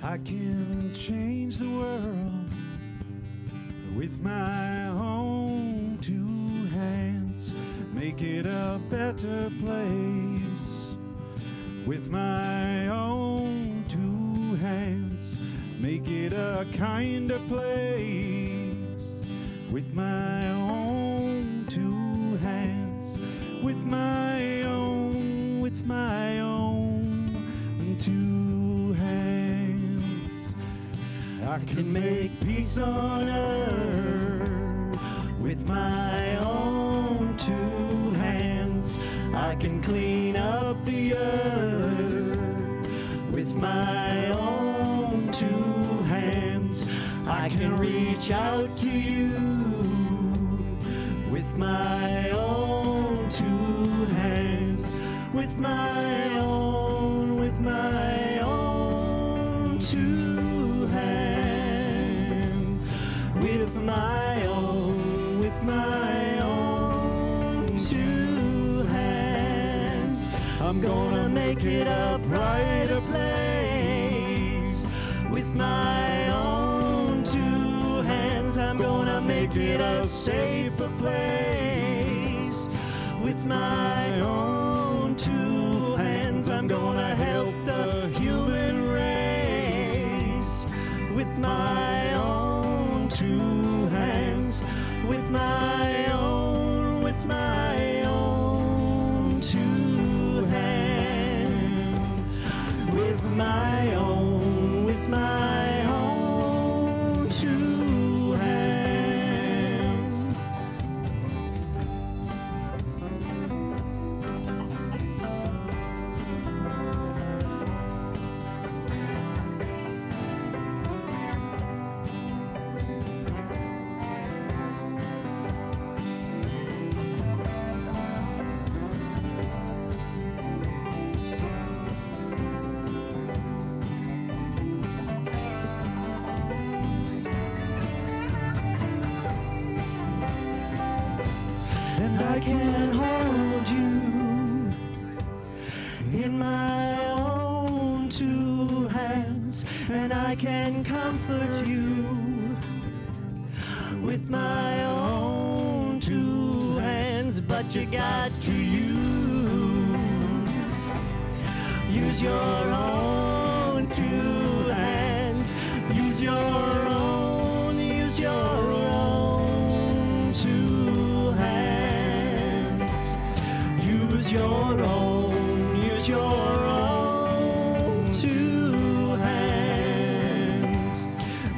I can change the world with my own two hands, make it a better place. With my own two hands, make it a kinder place. With my own two hands, with my own two hands, I can make peace on earth. With my own two hands, I can clean up the earth. With my own two hands, I can reach out to you. With my own two hands, with my own two hands, with my own two hands, I'm gonna make it a brighter place. With my own two hands, I'm gonna make it a safer place. With my own two hands, I'm gonna help the human race. With my own two hands, with my own two hands, with my own two hands. And I can hold you in my own two hands, and I can comfort you with my own two hands. But you got to use your own two hands. Use your own two hands. Use your own two hands.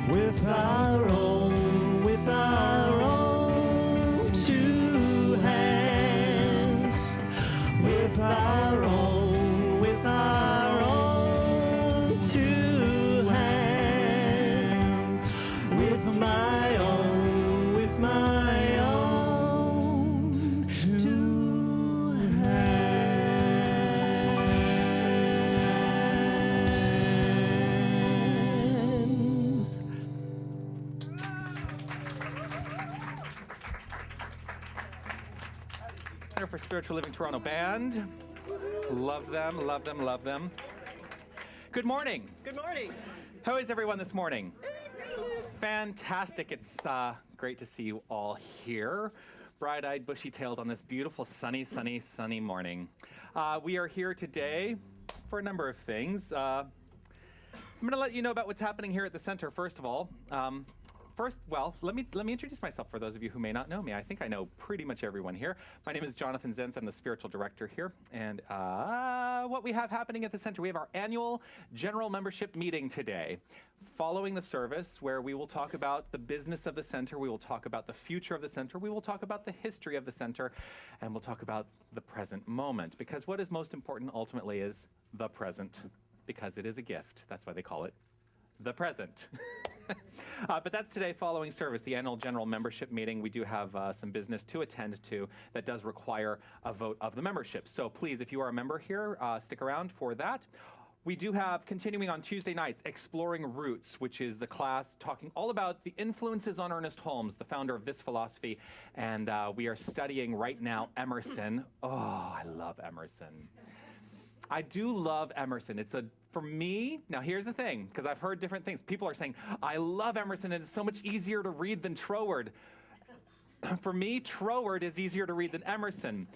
With our own two hands. With our own two hands. With my own two hands. Center for Spiritual Living Toronto Band. Love them, love them, love them. Good morning. Good morning. How is everyone this morning? Fantastic. It's great to see you all here. Bright-eyed, bushy-tailed on this beautiful sunny morning. We are here today for a number of things. I'm going to let you know about what's happening here at the center, first of all. Let me introduce myself for those of you who may not know me. I think I know pretty much everyone here. My name is Jonathan Zenz. I'm the spiritual director here. And what we have happening at the center, we have our annual general membership meeting today. Following the service, where we will talk about the business of the center, we will talk about the future of the center, we will talk about the history of the center, and we'll talk about the present moment. Because what is most important ultimately is the present, because it is a gift. That's why they call it the present. But that's today following service, the annual general membership meeting. We do have some business to attend to that does require a vote of the membership. So please, if you are a member here, stick around for that. We do have, continuing on Tuesday nights, Exploring Roots, which is the class talking all about the influences on Ernest Holmes, the founder of this philosophy. And we are studying right now Emerson. Oh, I love Emerson. I do love Emerson. It's a For me, now here's the thing, because I've heard different things. People are saying, I love Emerson and it's so much easier to read than Troward. For me, Troward is easier to read than Emerson.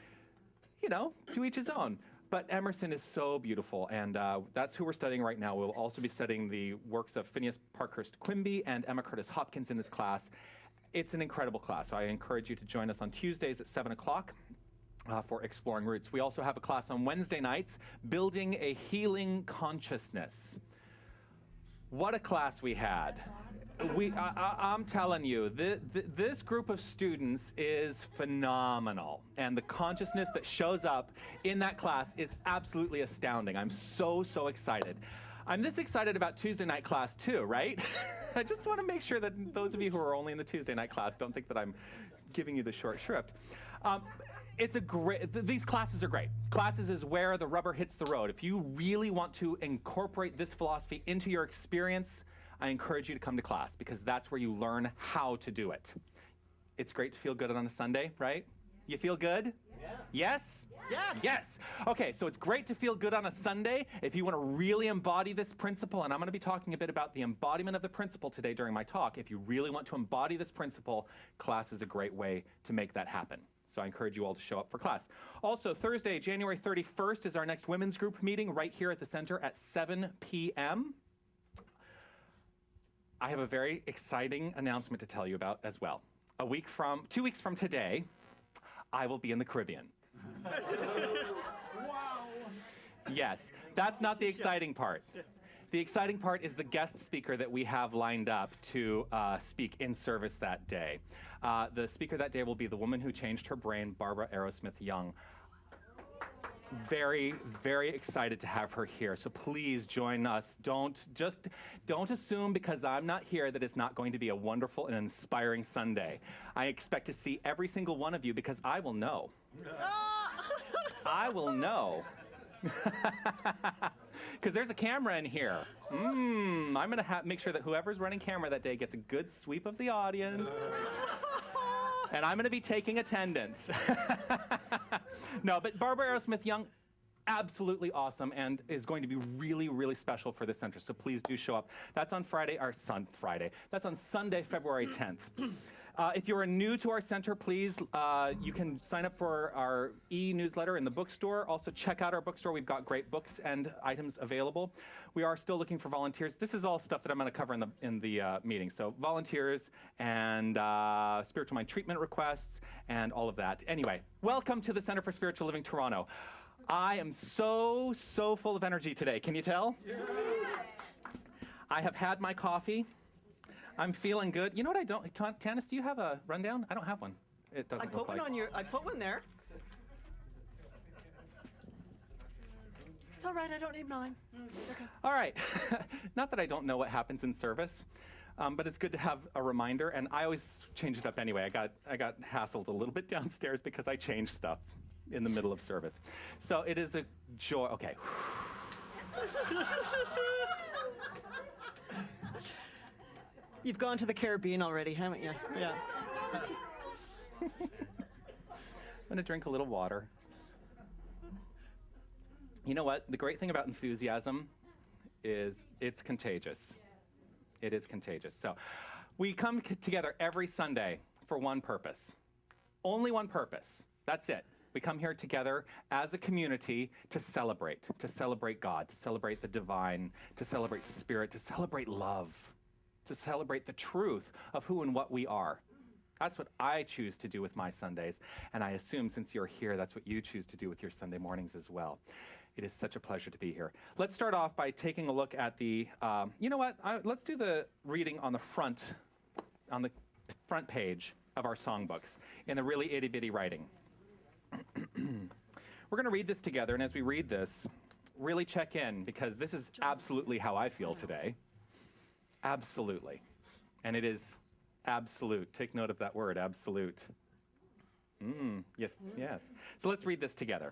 You know, to each his own. But Emerson is so beautiful, and that's who we're studying right now. We'll also be studying the works of Phineas Parkhurst Quimby and Emma Curtis Hopkins in this class. It's an incredible class, so I encourage you to join us on Tuesdays at 7 o'clock. For Exploring Roots. We also have a class on Wednesday nights, Building a Healing Consciousness. What a class we had. I'm telling you, this group of students is phenomenal. And the consciousness that shows up in that class is absolutely astounding. I'm so excited. I'm this excited about Tuesday night class too, right? I just want to make sure that those of you who are only in the Tuesday night class don't think that I'm giving you the short shrift. These classes are great. Classes is where the rubber hits the road. If you really want to incorporate this philosophy into your experience, I encourage you to come to class because that's where you learn how to do it. It's great to feel good on a Sunday, right? You feel good? Yeah. Yes? Yes. Yes. Okay, so it's great to feel good on a Sunday. If you want to really embody this principle, and I'm going to be talking a bit about the embodiment of the principle today during my talk. If you really want to embody this principle, class is a great way to make that happen. So I encourage you all to show up for class. Also, Thursday, January 31st is our next women's group meeting right here at the center at 7 p.m. I have a very exciting announcement to tell you about as well. 2 weeks from today, I will be in the Caribbean. Wow. Yes, that's not the exciting part. The exciting part is the guest speaker that we have lined up to speak in service that day. The speaker that day will be the woman who changed her brain, Barbara Aerosmith Young. Very excited to have her here. So please join us. Don't assume because I'm not here that it's not going to be a wonderful and inspiring Sunday. I expect to see every single one of you because I will know. I will know. Because there's a camera in here. I'm going to make sure that whoever's running camera that day gets a good sweep of the audience. And I'm going to be taking attendance. No, but Barbara Aerosmith Young, absolutely awesome and is going to be really special for the center. So please do show up. That's on That's on Sunday, February 10th. If you are new to our center, please, you can sign up for our e-newsletter in the bookstore. Also, check out our bookstore. We've got great books and items available. We are still looking for volunteers. This is all stuff that I'm going to cover in the meeting. So volunteers and spiritual mind treatment requests and all of that. Anyway, welcome to the Center for Spiritual Living Toronto. I am so full of energy today. Can you tell? Yes. I have had my coffee. I'm feeling good. You know what I don't? Tanis, do you have a rundown? I don't have one. It doesn't look like. I put one there. It's all right. I don't need mine. Okay. All right. Not that I don't know what happens in service, but it's good to have a reminder. And I always change it up anyway. I got hassled a little bit downstairs because I changed stuff in the middle of service. So it is a joy. Okay. You've gone to the Caribbean already, haven't you? Yeah. I'm going to drink a little water. You know what? The great thing about enthusiasm is it's contagious. It is contagious. So we come together every Sunday for one purpose. Only one purpose. That's it. We come here together as a community to celebrate God, to celebrate the divine, to celebrate spirit, to celebrate love, to celebrate the truth of who and what we are. That's what I choose to do with my Sundays, and I assume since you're here, that's what you choose to do with your Sunday mornings as well. It is such a pleasure to be here. Let's start off by taking a look at the, let's do the reading on the front page of our songbooks in the really itty-bitty writing. We're going to read this together, and as we read this, really check in, because this is absolutely how I feel today. Absolutely. And it is absolute. Take note of that word, absolute. Yes. So let's read this together.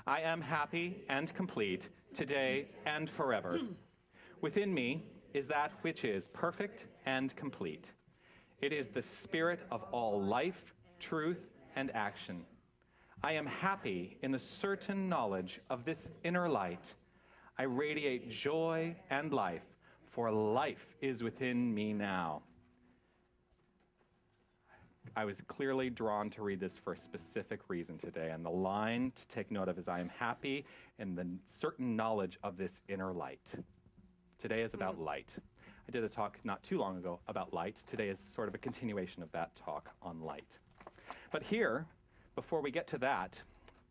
I am happy and complete today and forever. Within me is that which is perfect and complete. It is the spirit of all life, truth, and action. I am happy in the certain knowledge of this inner light. I radiate joy and life, for life is within me now. I was clearly drawn to read this for a specific reason today, and the line to take note of is, I am happy in the certain knowledge of this inner light. Today is about light. I did a talk not too long ago about light. Today is sort of a continuation of that talk on light. But here, before we get to that,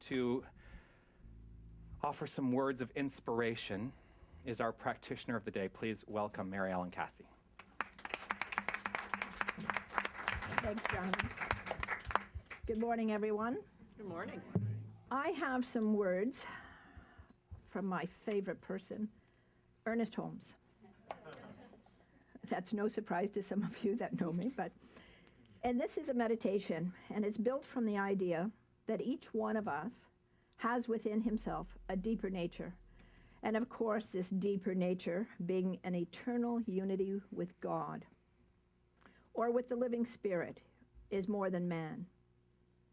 to offer some words of inspiration is our practitioner of the day. Please welcome Mary Ellen Cassie. Thanks, Jonathan. Good morning, everyone. Good morning. I have some words from my favorite person, Ernest Holmes. That's no surprise to some of you that know me, and this is a meditation, and it's built from the idea that each one of us has within himself a deeper nature. And of course, this deeper nature being an eternal unity with God, or with the living spirit, is more than man.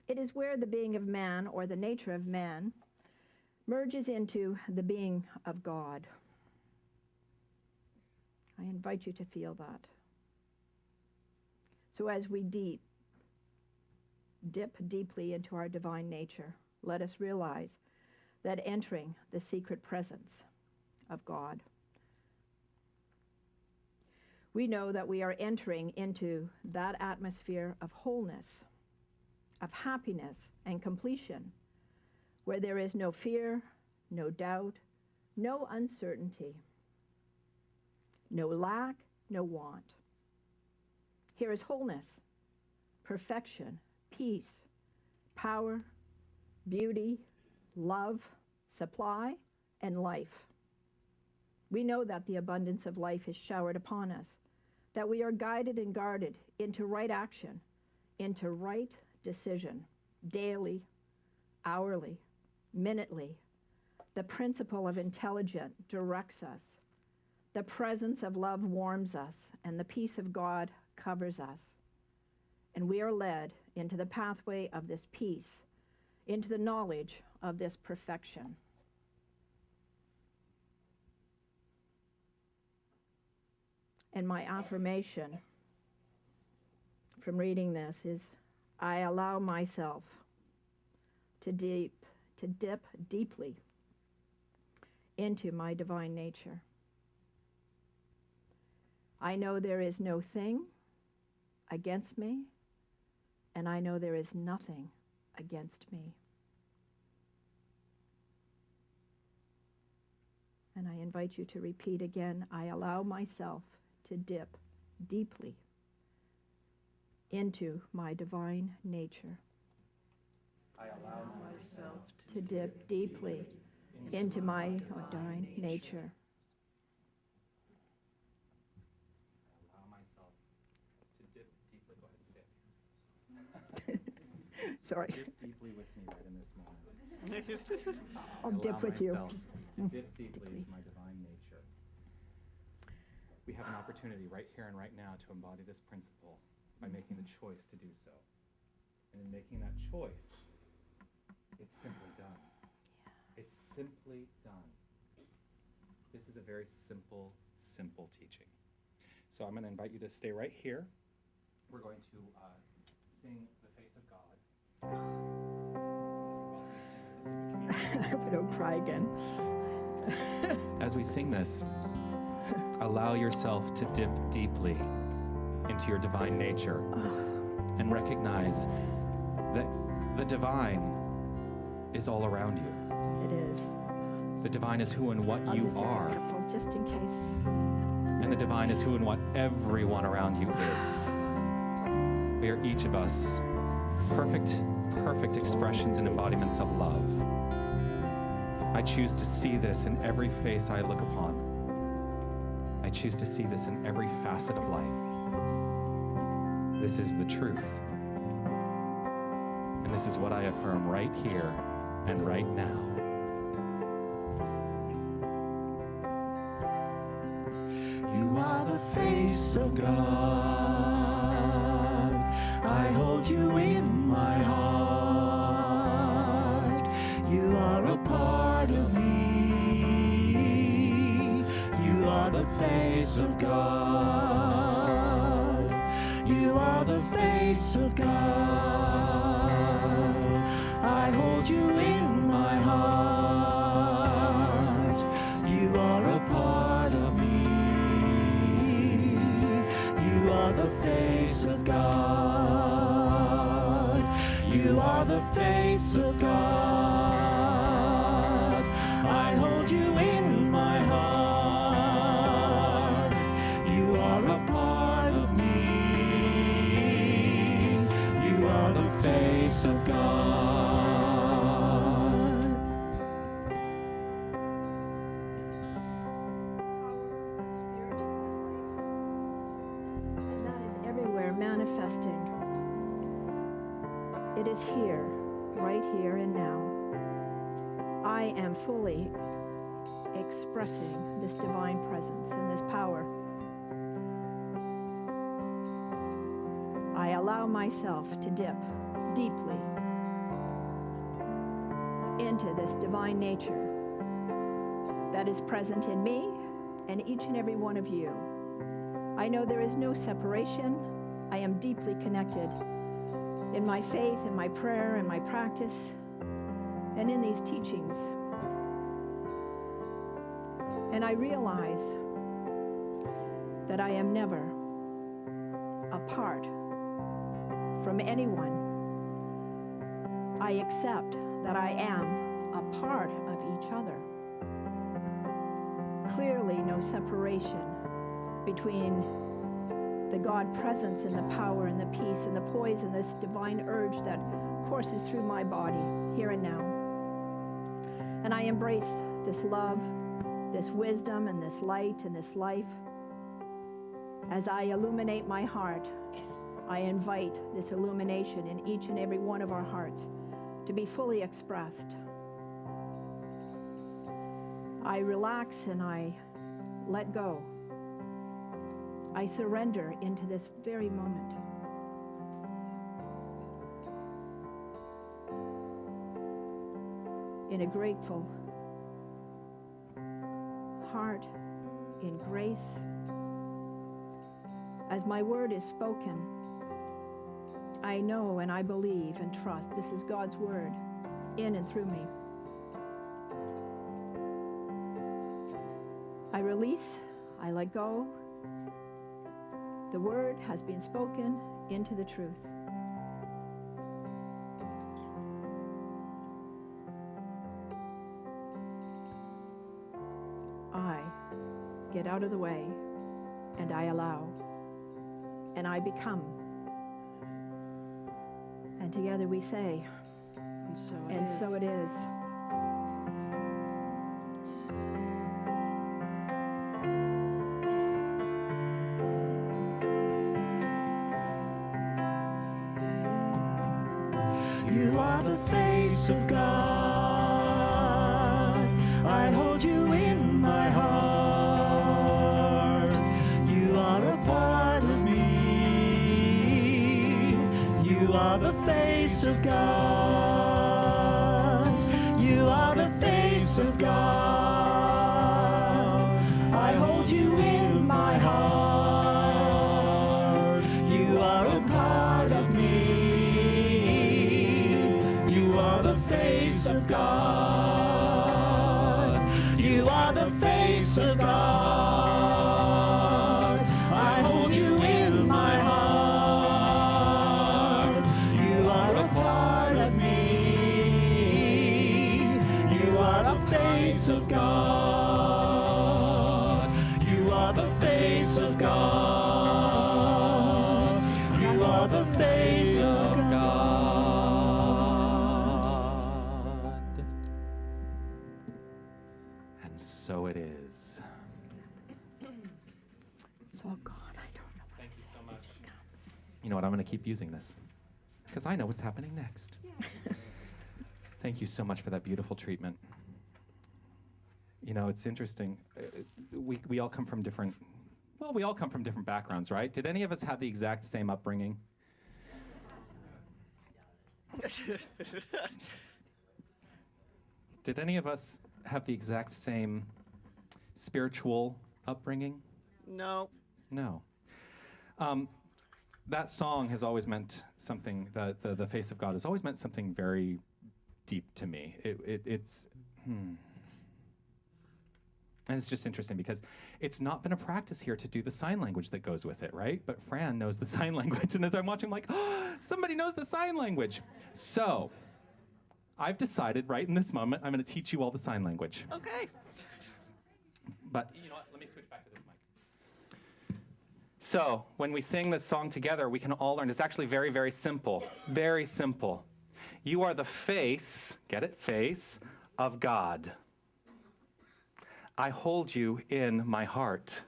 It is where the being of man, or the nature of man, merges into the being of God. I invite you to feel that. So as we dip deeply into our divine nature, let us realize that entering the secret presence of God, we know that we are entering into that atmosphere of wholeness, of happiness and completion, where there is no fear, no doubt, no uncertainty, no lack, no want. Here is wholeness, perfection, peace, power, beauty, love, supply, and life. We know that the abundance of life is showered upon us, that we are guided and guarded into right action, into right decision, daily, hourly, minutely. The principle of intelligence directs us. The presence of love warms us, and the peace of God covers us. And we are led into the pathway of this peace, into the knowledge of this perfection. And my affirmation from reading this is, I allow myself to dip deeply into my divine nature. I know there is no thing against me, and I know there is nothing against me. And I invite you to repeat again, I allow myself to dip deeply into my divine nature. I allow myself To dip deeply into my divine nature. Allow myself to dip deeply. Go ahead and say it. Sorry, Dip deeply with me right in this moment. I'll dip with you. Allow myself to dip deeply into my divine nature. We have an opportunity right here and right now to embody this principle by making the choice to do so. And in making that choice, it's simply done. It's simply done. This is a very simple, simple teaching. So I'm going to invite you to stay right here. We're going to sing The Face of God. I hope I don't cry again. As we sing this, allow yourself to dip deeply into your divine nature and recognize that the divine is all around you. It is. The divine is who and what I'll you just take are. a couple, just in case. And the divine is who and what everyone around you is. We are each of us perfect expressions and embodiments of love. I choose to see this in every face I look upon. I choose to see this in every facet of life. This is the truth. And this is what I affirm right here and right now. You are the face of God. I hold you in my heart. You are a part of me. face of God. You are the face of God. I hold you in my heart. You are a part of me. You are the face of God. You are the face of God. I hold you in my heart. You are a part of me. You are the face of God. Power and spirit in my life. And that is everywhere manifesting. It is here, right here and now. I am fully expressing this divine presence and this power. I allow myself to dip deeply into this divine nature that is present in me and each and every one of you. I know there is no separation. I am deeply connected in my faith, in my prayer, in my practice, and in these teachings. And I realize that I am never apart from anyone. I accept that I am a part of each other. Clearly, no separation between the God presence and the power and the peace and the poise and this divine urge that courses through my body here and now. And I embrace this love, this wisdom, and this light and this life. As I illuminate my heart, I invite this illumination in each and every one of our hearts to be fully expressed. I relax and I let go. I surrender into this very moment. In a grateful heart, in grace. As my word is spoken, I know and I believe and trust this is God's word in and through me. I release, I let go. The word has been spoken into the truth. I get out of the way and I allow and I become. And together we say, and so it is. You are the face of God. I hold you in my heart. You are a part of me. You are the face of God. You are the face of God. I hold you in my heart. You are a part of me. You are the face of God. You are the face of God. I hold you in my heart. You are a part of me. You are the face of God. You are the face of God. You are the face of God. And so it is. It's all gone. I don't know what Thank you so much. it just comes. You know what? I'm going to keep using this because I know what's happening next. Thank you so much for that beautiful treatment. You know, it's interesting. We all come from different, well, we all come from different backgrounds, right? Did any of us have the exact same upbringing? Did any of us have the exact same spiritual upbringing? No. No. That song has always meant something, the face of God has always meant something very deep to me. And it's just interesting because it's not been a practice here to do the sign language that goes with it, right? But Fran knows the sign language, and as I'm watching, I'm like, oh, somebody knows the sign language. So I've decided right in this moment, I'm going to teach you all the sign language. Okay. But you know what? Let me switch back to this mic. So when we sing this song together, we can all learn. It's actually very, very simple. Very simple. You are the face, get it? Face of God. I hold you in my heart.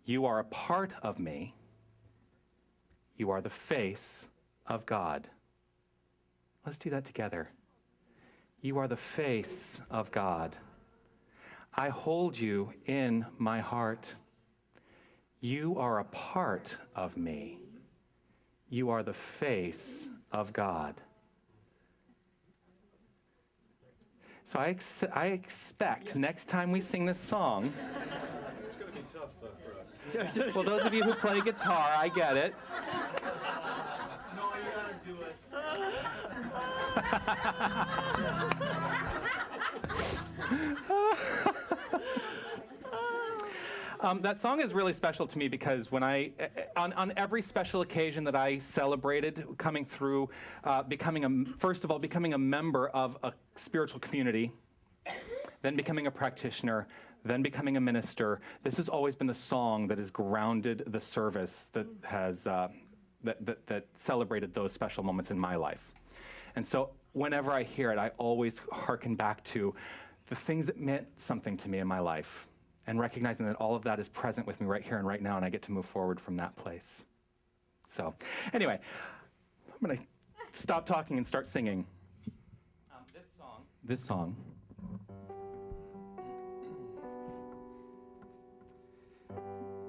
You are a part of me. You are the face of God. Let's do that together. You are the face of God. I hold you in my heart. You are a part of me. You are the face of God. So I expect next time we sing this song. It's going to be tough for us. Well, those of you who play guitar, I get it. No, you got to do it. That song is really special to me because when on every special occasion that I celebrated, coming through, first of all, becoming a member of a spiritual community, then becoming a practitioner, then becoming a minister, this has always been the song that has grounded the service that has that celebrated those special moments in my life. And so whenever I hear it, I always hearken back to the things that meant something to me in my life, and recognizing that all of that is present with me right here and right now, and I get to move forward from that place. So, anyway, I'm going to stop talking and start singing. This song.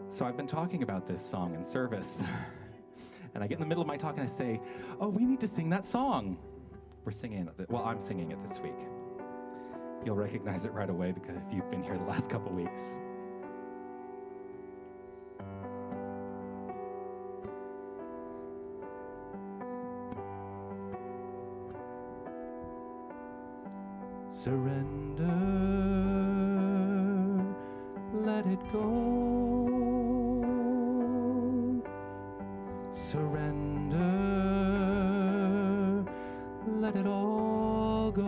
So I've been talking about this song in service, and I get in the middle of my talk and I say, oh, we need to sing that song. We're singing it. Well, I'm singing it this week. You'll recognize it right away because if you've been here the last couple weeks. Surrender, let it go. Surrender, let it all go.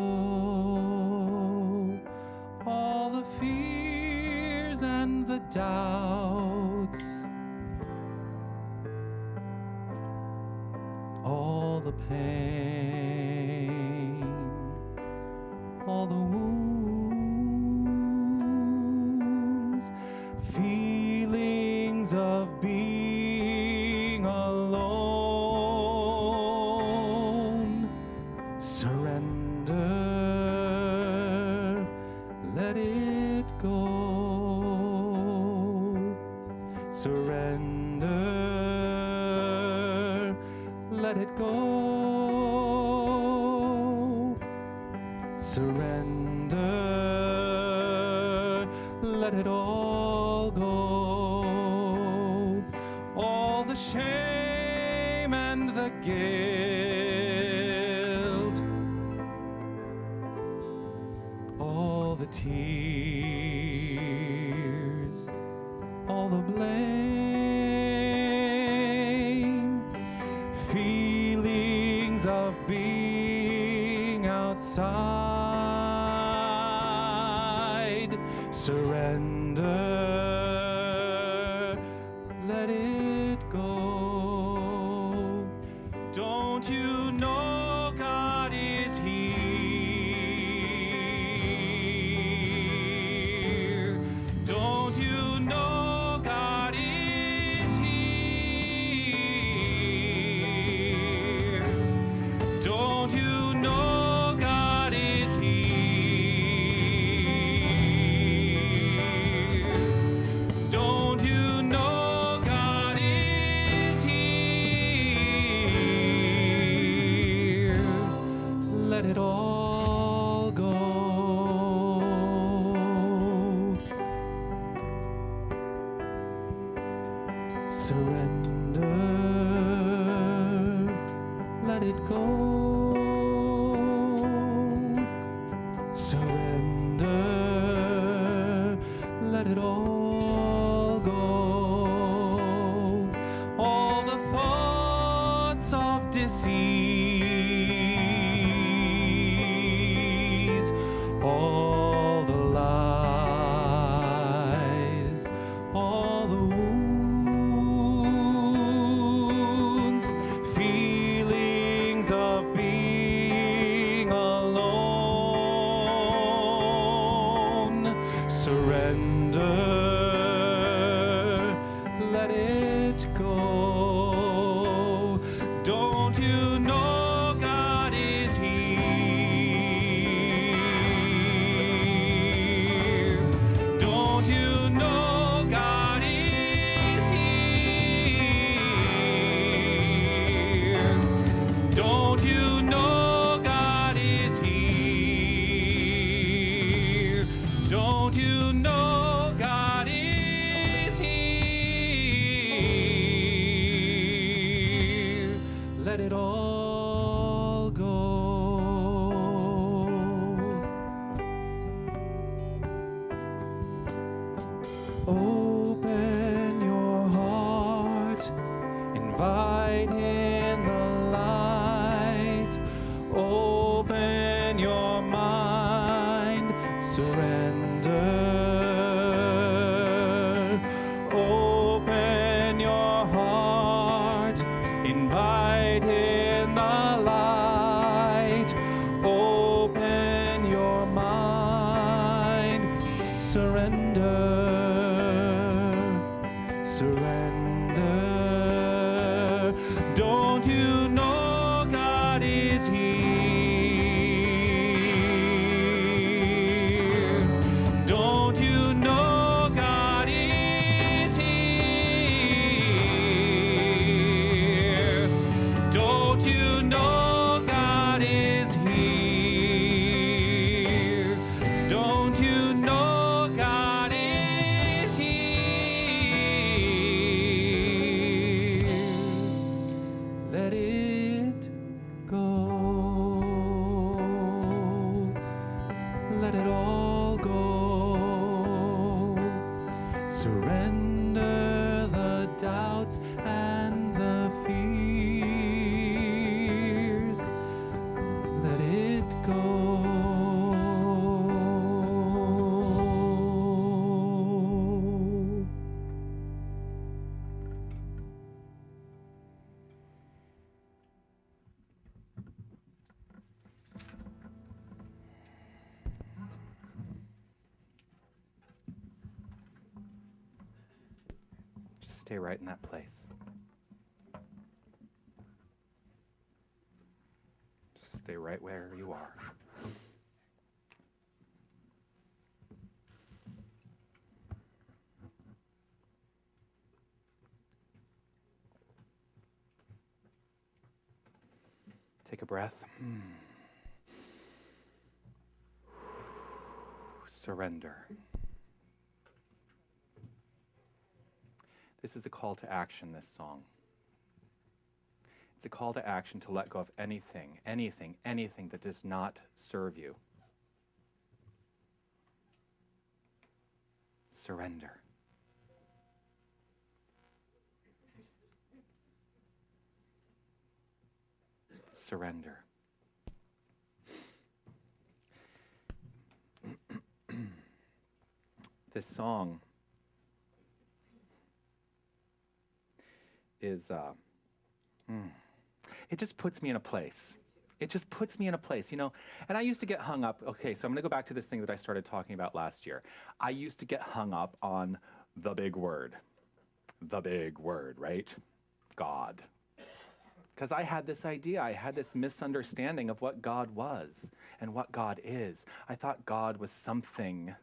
All the fears and the doubts, all the pain, all the wounds, feelings of being alone. Surrender, let it go. Surrender, let it go. Surrender, let it all go. All the shame and the guilt, all the tears, all the blame, feelings of being outside. Surrender, let it go. Don't you know God is here? Don't you know God is here? Don't you know God is Surrender, let it go. Surrender, let it all go. All the thoughts of disease, all the lies, all the wounds, feelings of being alone. Surrender, let it go. Don't you know God is here? Don't you know God is here? Don't you know God is here? Don't you know God is here? Let it all go. Open your heart, invite in the light. Open your mind, surrender. Open your heart, invite in the light. Open your mind, surrender. Surrender. Don't you know God is here? Don't you know God is here? Don't you know God is here? Don't you know God is here? Let it go. Let it all go. Surrender the doubts and the fears. Let it go. Just stay right in that place. Just stay right where you are. Take a breath. Surrender. This is a call to action, this song. It's a call to action to let go of anything that does not serve you. Surrender. Surrender. This song is, it just puts me in a place. It just puts me in a place, you know. And I used to get hung up. Okay, so I'm going to go back to this thing that I started talking about last year. I used to get hung up on the big word. The big word, right? God. Because I had this idea, I had this misunderstanding of what God was and what God is. I thought God was something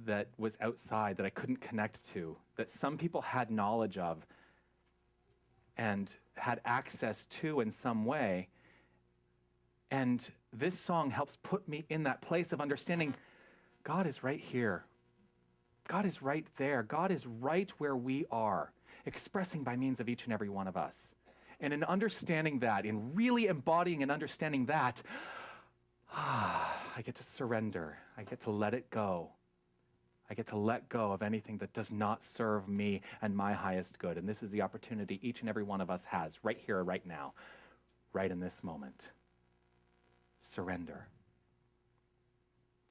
that was outside, that I couldn't connect to, that some people had knowledge of and had access to in some way. And this song helps put me in that place of understanding God is right here. God is right there. God is right where we are, expressing by means of each and every one of us. And in understanding that, in really embodying and understanding that, I get to surrender. I get to let it go. I get to let go of anything that does not serve me and my highest good. And this is the opportunity each and every one of us has right here, right now, right in this moment. Surrender.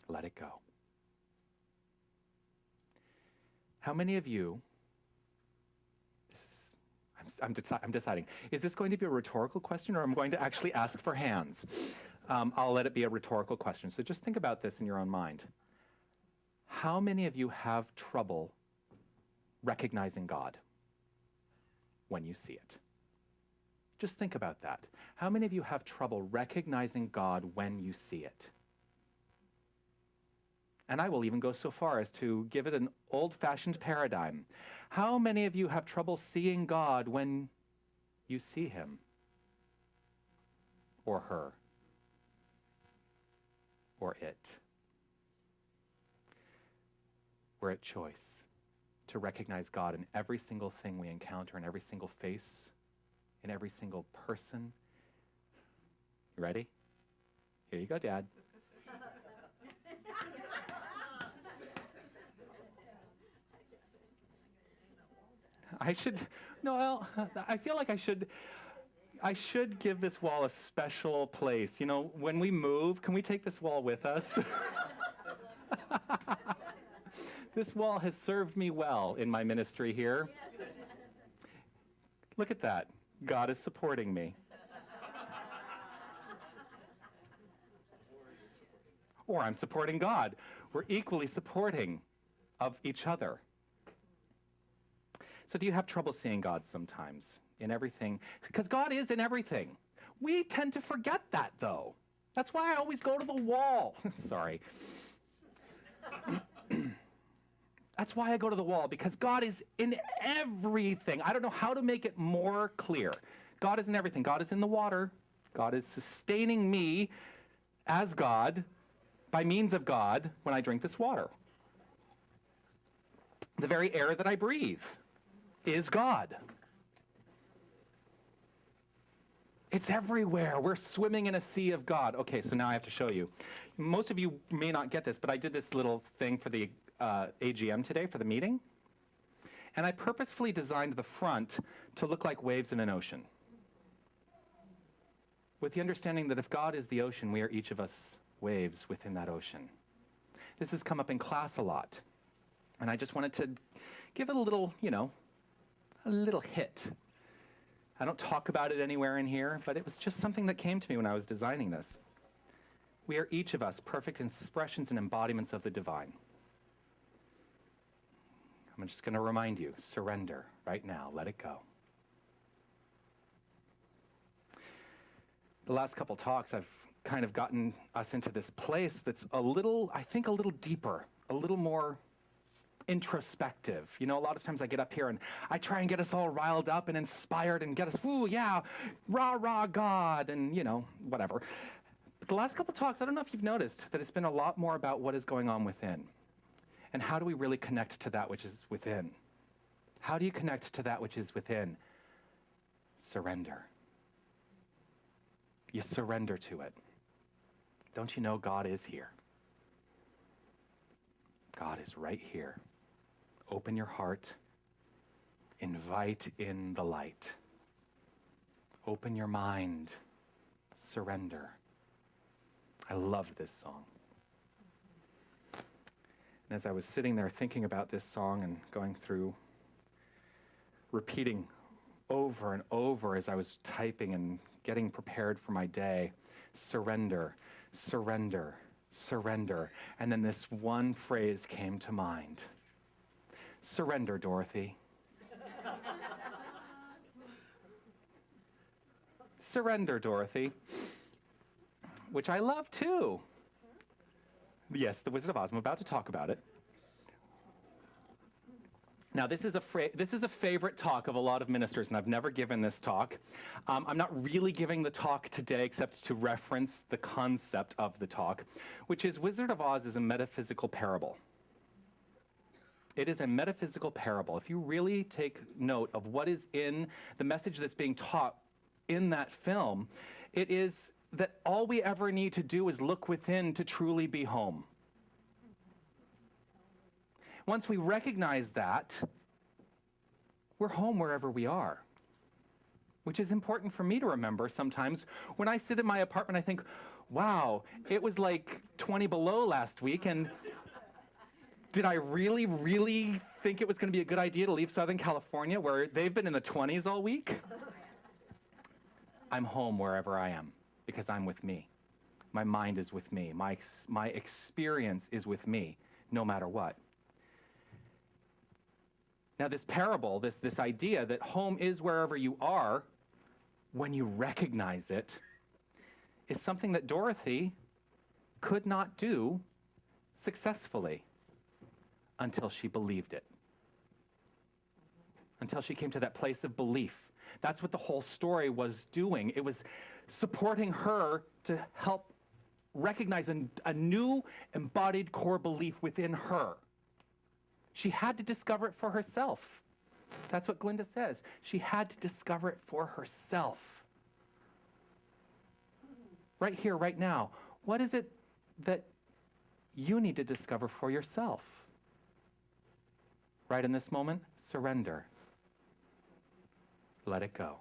Let it go. How many of you, I'm deciding, is this going to be a rhetorical question or am I going to actually ask for hands? I'll let it be a rhetorical question. So just think about this in your own mind. How many of you have trouble recognizing God when you see it? Just think about that. How many of you have trouble recognizing God when you see it? And I will even go so far as to give it an old-fashioned paradigm. How many of you have trouble seeing God when you see him or her or it? We're at choice to recognize God in every single thing we encounter, in every single face, in every single person. You ready? Here you go, Dad. I feel like I should give this wall a special place. You know, when we move, can we take this wall with us? This wall has served me well in my ministry here. Look at that. God is supporting me. Or I'm supporting God. We're equally supporting of each other. So do you have trouble seeing God sometimes in everything? Because God is in everything. We tend to forget that, though. That's why I always go to the wall. Sorry. That's why I go to the wall, because God is in everything. I don't know how to make it more clear. God is in everything. God is in the water. God is sustaining me as God by means of God when I drink this water. The very air that I breathe is God. It's everywhere. We're swimming in a sea of God. Okay, so now I have to show you. Most of you may not get this, but I did this little thing for the AGM today, for the meeting. And I purposefully designed the front to look like waves in an ocean, with the understanding that if God is the ocean, we are each of us waves within that ocean. This has come up in class a lot. And I just wanted to give it a little, a little hit. I don't talk about it anywhere in here, but it was just something that came to me when I was designing this. We are each of us perfect expressions and embodiments of the divine. I'm just going to remind you, surrender right now. Let it go. The last couple talks, I've kind of gotten us into this place that's a little deeper, a little more introspective. A lot of times I get up here and I try and get us all riled up and inspired and get us, ooh, yeah, rah, rah, God, and, whatever. But the last couple talks, I don't know if you've noticed that it's been a lot more about what is going on within. And how do we really connect to that which is within? How do you connect to that which is within? Surrender. You surrender to it. Don't you know God is here? God is right here. Open your heart. Invite in the light. Open your mind. Surrender. I love this song. And as I was sitting there thinking about this song and going through, repeating over and over as I was typing and getting prepared for my day, surrender, surrender, surrender. And then this one phrase came to mind. Surrender, Dorothy. Surrender, Dorothy. Which I love too. Yes, The Wizard of Oz. I'm about to talk about it. Now, this is a favorite talk of a lot of ministers, and I've never given this talk. I'm not really giving the talk today except to reference the concept of the talk, which is Wizard of Oz is a metaphysical parable. It is a metaphysical parable. If you really take note of what is in the message that's being taught in that film, it is that all we ever need to do is look within to truly be home. Once we recognize that, we're home wherever we are, which is important for me to remember sometimes. When I sit in my apartment, I think, wow, it was like 20 below last week, and did I really, really think it was going to be a good idea to leave Southern California where they've been in the 20s all week? I'm home wherever I am because I'm with me. My mind is with me. My experience is with me, no matter what. Now, this parable, this idea that home is wherever you are, when you recognize it, is something that Dorothy could not do successfully until she believed it. Until she came to that place of belief. That's what the whole story was doing. It was supporting her to help recognize a new embodied core belief within her. She had to discover it for herself. That's what Glinda says. She had to discover it for herself. Right here, right now, what is it that you need to discover for yourself? Right in this moment, surrender. Let it go.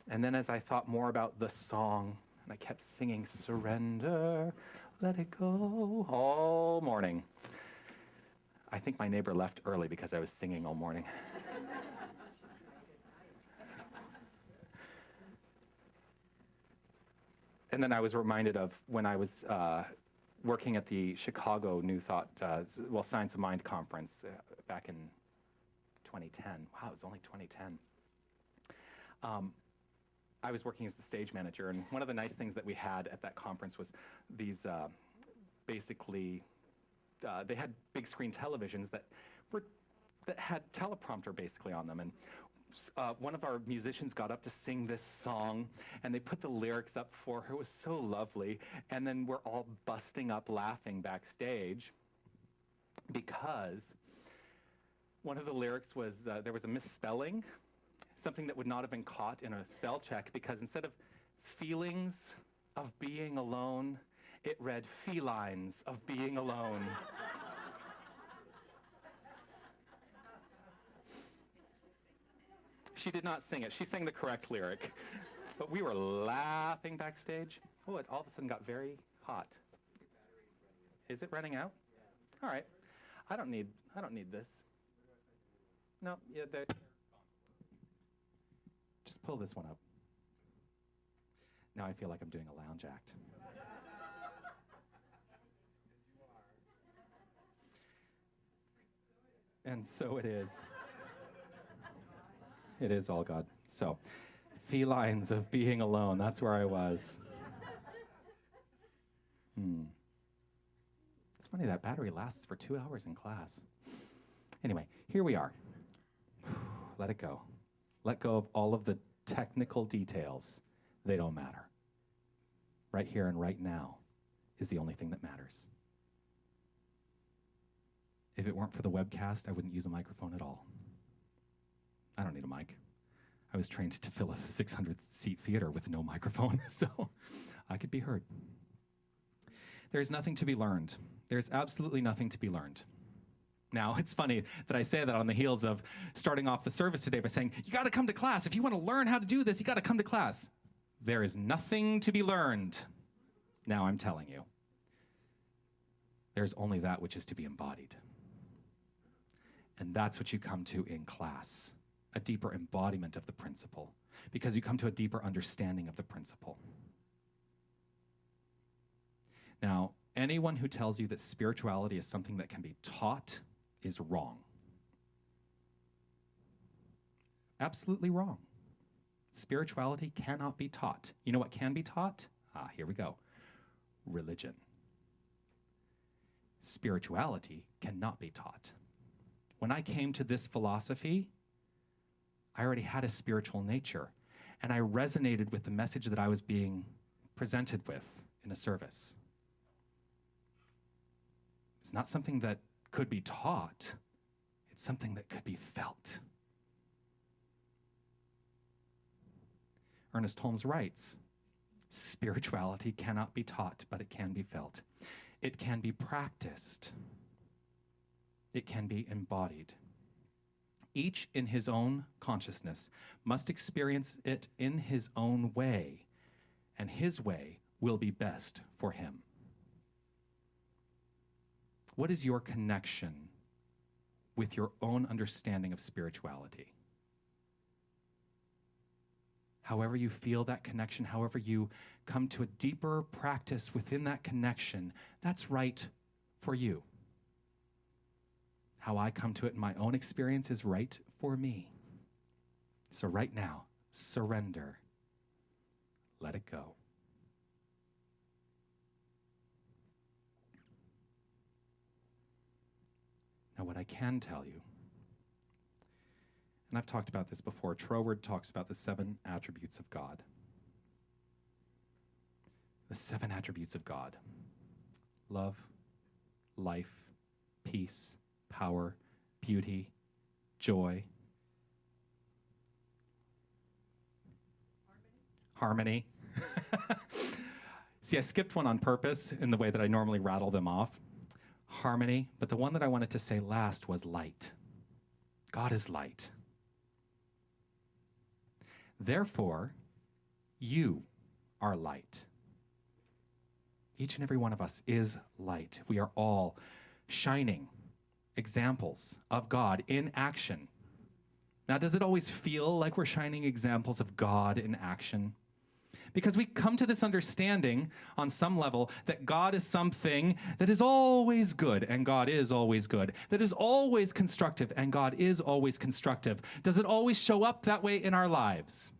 And then as I thought more about the song, and I kept singing, surrender, let it go, all morning. I think my neighbor left early because I was singing all morning. And then I was reminded of when I was working at the Chicago New Thought, Science of Mind conference back in 2010. Wow, it was only 2010. I was working as the stage manager, and one of the nice things that we had at that conference was these basically, they had big screen televisions that had teleprompter basically on them, and one of our musicians got up to sing this song, and they put the lyrics up for her. It was so lovely, and then we're all busting up laughing backstage because one of the lyrics was, there was a misspelling, something that would not have been caught in a spell check, because instead of feelings of being alone, it read felines of being alone. She did not sing it. She sang the correct lyric. But we were laughing backstage. Oh, it all of a sudden got very hot. Is it running out? Yeah. All right. I don't need this. No, yeah, just pull this one up. Now I feel like I'm doing a lounge act. And so it is. It is all God. So, felines of being alone, that's where I was. It's funny, that battery lasts for 2 hours in class. Anyway, here we are. Let it go. Let go of all of the technical details. They don't matter. Right here and right now is the only thing that matters. If it weren't for the webcast, I wouldn't use a microphone at all. I don't need a mic. I was trained to fill a 600-seat theater with no microphone, so I could be heard. There's nothing to be learned. There's absolutely nothing to be learned. Now, it's funny that I say that on the heels of starting off the service today by saying, you got to come to class. If you want to learn how to do this, you got to come to class. There is nothing to be learned. Now I'm telling you. There's only that which is to be embodied. And that's what you come to in class. A deeper embodiment of the principle, because you come to a deeper understanding of the principle. Now, anyone who tells you that spirituality is something that can be taught is wrong. Absolutely wrong. Spirituality cannot be taught. You know what can be taught? Here we go. Religion. Spirituality cannot be taught. When I came to this philosophy, I already had a spiritual nature, and I resonated with the message that I was being presented with in a service. It's not something that could be taught. It's something that could be felt. Ernest Holmes writes, spirituality cannot be taught, but it can be felt. It can be practiced. It can be embodied. Each in his own consciousness must experience it in his own way, and his way will be best for him. What is your connection with your own understanding of spirituality? However you feel that connection, however you come to a deeper practice within that connection, that's right for you. How I come to it in my own experience is right for me. So right now, surrender. Let it go. Now, what I can tell you, and I've talked about this before, Troward talks about the 7 attributes of God. The 7 attributes of God: love, life, peace, power, beauty, joy, harmony. See, I skipped one on purpose in the way that I normally rattle them off. Harmony, but the one that I wanted to say last was light. God is light. Therefore, you are light. Each and every one of us is light. We are all shining examples of God in action. Now, does it always feel like we're shining examples of God in action? Because we come to this understanding on some level that God is something that is always good, and God is always good, that is always constructive, and God is always constructive. Does it always show up that way in our lives?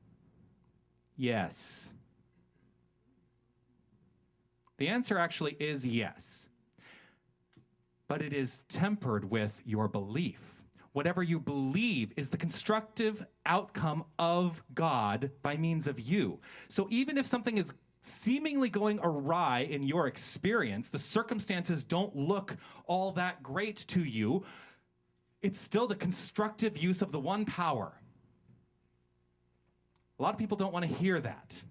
Yes. The answer actually is yes. But it is tempered with your belief. Whatever you believe is the constructive outcome of God by means of you. So even if something is seemingly going awry in your experience, the circumstances don't look all that great to you, it's still the constructive use of the one power. A lot of people don't want to hear that.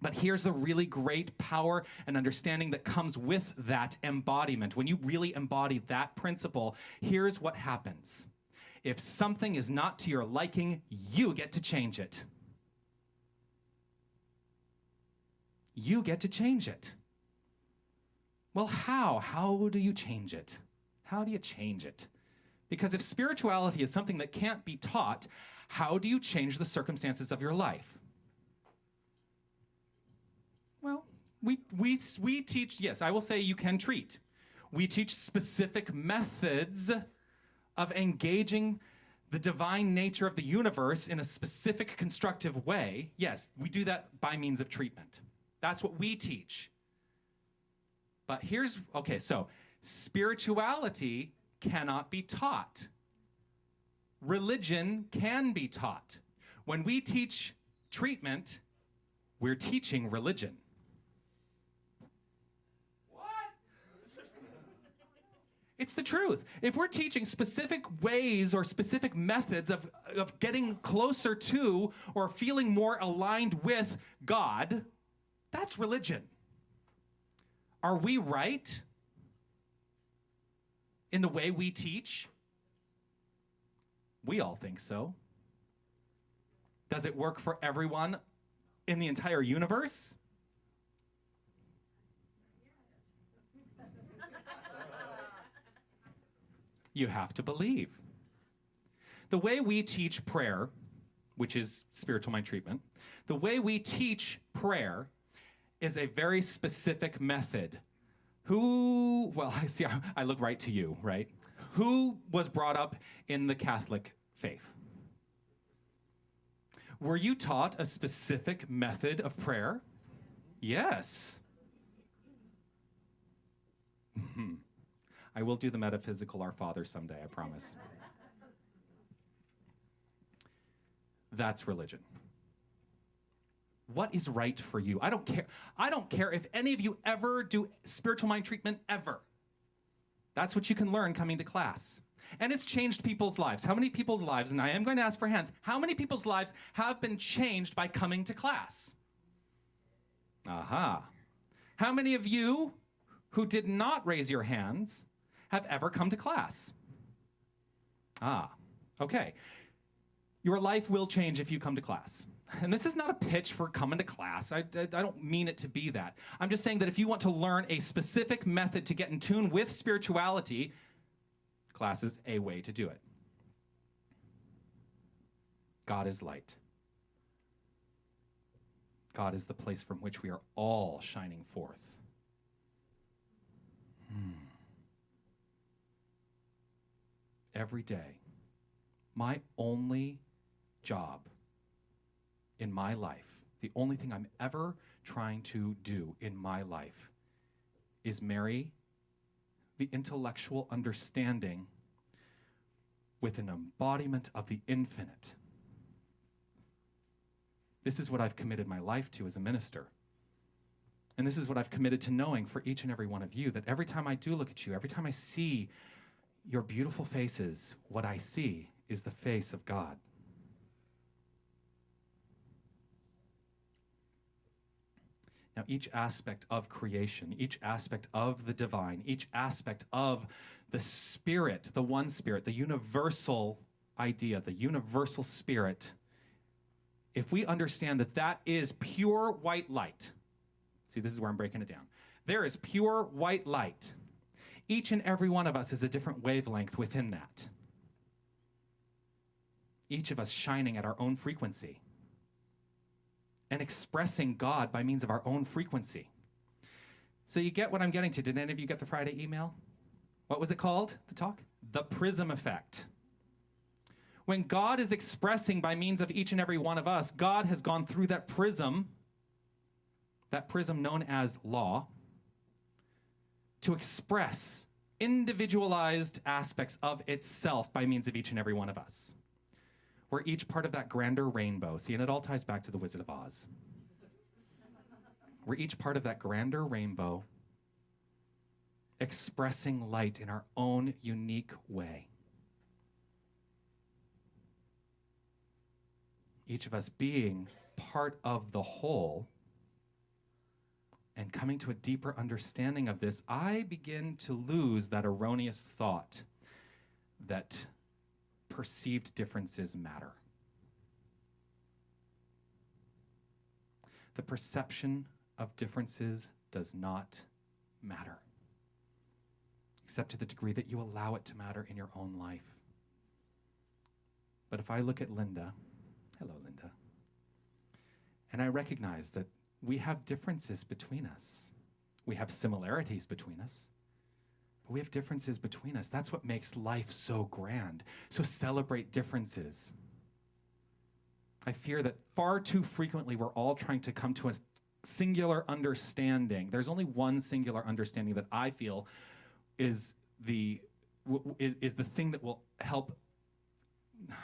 But here's the really great power and understanding that comes with that embodiment. When you really embody that principle, here's what happens. If something is not to your liking, you get to change it. You get to change it. Well, how? How do you change it? How do you change it? Because if spirituality is something that can't be taught, how do you change the circumstances of your life? Well, we teach, yes, I will say you can treat. We teach specific methods of engaging the divine nature of the universe in a specific constructive way. Yes, we do that by means of treatment. That's what we teach. But so spirituality cannot be taught. Religion can be taught. When we teach treatment, we're teaching religion. It's the truth. If we're teaching specific ways or specific methods of getting closer to or feeling more aligned with God, that's religion. Are we right in the way we teach? We all think so. Does it work for everyone in the entire universe? You have to believe. The way we teach prayer, which is spiritual mind treatment, the way we teach prayer is a very specific method. I look right to you, right? Who was brought up in the Catholic faith? Were you taught a specific method of prayer? Yes. I will do the metaphysical Our Father someday, I promise. That's religion. What is right for you? I don't care. I don't care if any of you ever do spiritual mind treatment ever. That's what you can learn coming to class. And it's changed people's lives. How many people's lives, and I am going to ask for hands, how many people's lives have been changed by coming to class? Aha. How many of you who did not raise your hands have ever come to class? Okay. Your life will change if you come to class. And this is not a pitch for coming to class. I don't mean it to be that. I'm just saying that if you want to learn a specific method to get in tune with spirituality, class is a way to do it. God is light. God is the place from which we are all shining forth. Every day, my only job in my life, the only thing I'm ever trying to do in my life is marry the intellectual understanding with an embodiment of the infinite. This is what I've committed my life to as a minister. And this is what I've committed to knowing for each and every one of you, that every time I do look at you, every time I see your beautiful faces, what I see is the face of God. Now, each aspect of creation, each aspect of the divine, each aspect of the spirit, the one spirit, the universal idea, the universal spirit, if we understand that that is pure white light, see, this is where I'm breaking it down. There is pure white light. Each and every one of us is a different wavelength within that. Each of us shining at our own frequency and expressing God by means of our own frequency. So you get what I'm getting to. Did any of you get the Friday email? What was it called, the talk? The Prism effect. When God is expressing by means of each and every one of us, God has gone through that prism known as law, to express individualized aspects of itself by means of each and every one of us. We're each part of that grander rainbow. See, and it all ties back to the Wizard of Oz. We're each part of that grander rainbow, expressing light in our own unique way. Each of us being part of the whole and coming to a deeper understanding of this, I begin to lose that erroneous thought that perceived differences matter. The perception of differences does not matter, except to the degree that you allow it to matter in your own life. But if I look at Linda, hello Linda, and I recognize that we have differences between us. We have similarities between us, but we have differences between us. That's what makes life so grand. So celebrate differences. I fear that far too frequently we're all trying to come to a singular understanding. There's only one singular understanding that I feel is the thing that will help.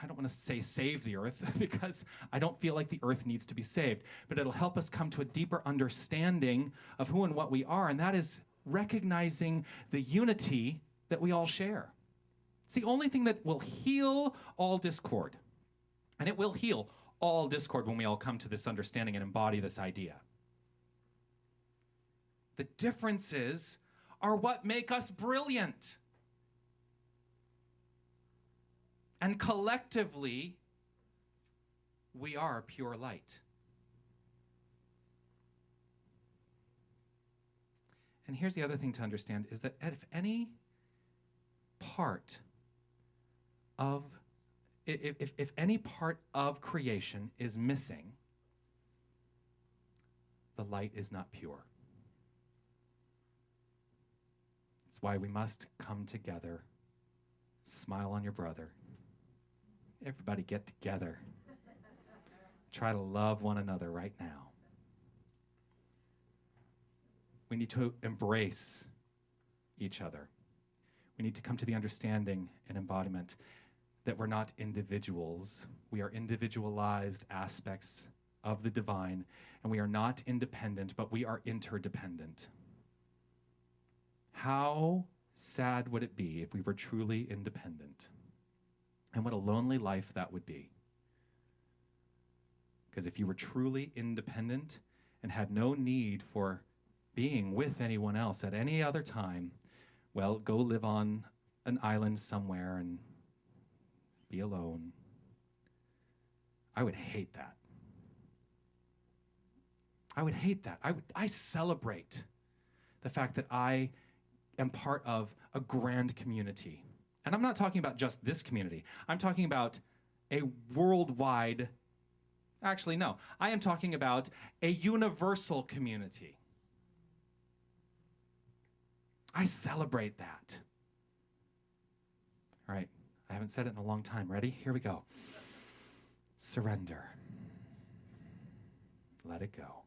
I don't want to say save the earth because I don't feel like the earth needs to be saved, but it'll help us come to a deeper understanding of who and what we are, and that is recognizing the unity that we all share. It's the only thing that will heal all discord, and it will heal all discord when we all come to this understanding and embody this idea. The differences are what make us brilliant. And collectively, we are pure light. And here's the other thing to understand is that if any part of if any part of creation is missing, the light is not pure. It's why we must come together, smile on your brother. Everybody get together. Try to love one another right now. We need to embrace each other. We need to come to the understanding and embodiment that we're not individuals. We are individualized aspects of the divine, and we are not independent, but we are interdependent. How sad would it be if we were truly independent? And what a lonely life that would be. Because if you were truly independent and had no need for being with anyone else at any other time, well, go live on an island somewhere and be alone. I would hate that. I would hate that. I celebrate the fact that I am part of a grand community. And I'm not talking about just this community. I'm talking about a worldwide, actually, no. I am talking about a universal community. I celebrate that. All right, I haven't said it in a long time. Ready? Here we go. Surrender. Let it go.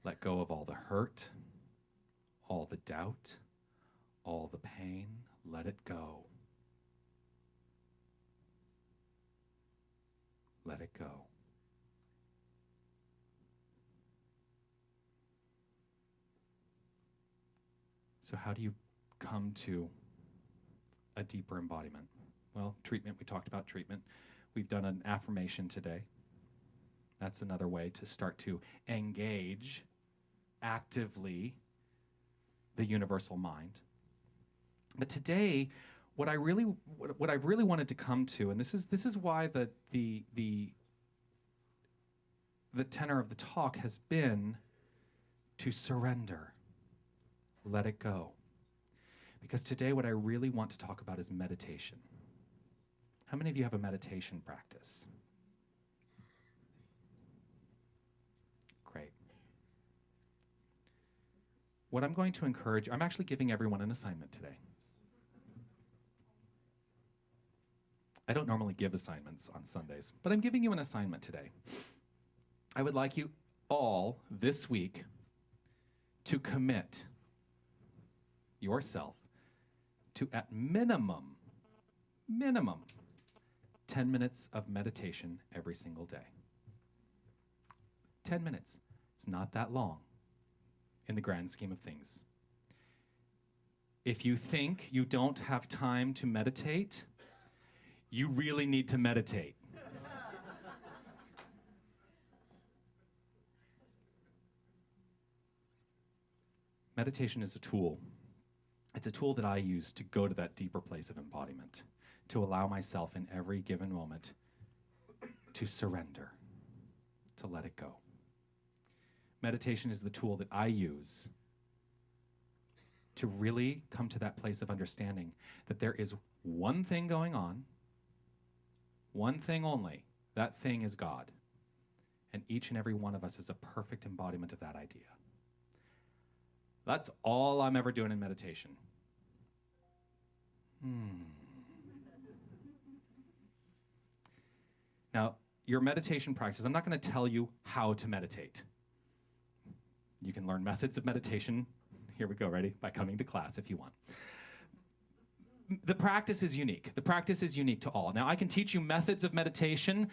Let go of all the hurt, all the doubt, all the pain. Let it go. Let it go. So how do you come to a deeper embodiment? Well, treatment, we talked about treatment. We've done an affirmation today. That's another way to start to engage actively the universal mind. But today, what I really wanted to come to, and this is why the tenor of the talk has been to surrender, let it go. Because today what I really want to talk about is meditation. How many of you have a meditation practice? Great. What I'm going to encourage, I'm actually giving everyone an assignment today. I don't normally give assignments on Sundays, but I'm giving you an assignment today. I would like you all this week to commit yourself to at minimum 10 minutes of meditation every single day. 10 minutes. It's not that long in the grand scheme of things. If you think you don't have time to meditate, you really need to meditate. Meditation is a tool. It's a tool that I use to go to that deeper place of embodiment, to allow myself in every given moment to surrender, to let it go. Meditation is the tool that I use to really come to that place of understanding that there is one thing going on, one thing only. That thing is God. And each and every one of us is a perfect embodiment of that idea. That's all I'm ever doing in meditation. Now, your meditation practice, I'm not going to tell you how to meditate. You can learn methods of meditation. Here we go, ready? By coming to class if you want. The practice is unique. The practice is unique to all. Now, I can teach you methods of meditation.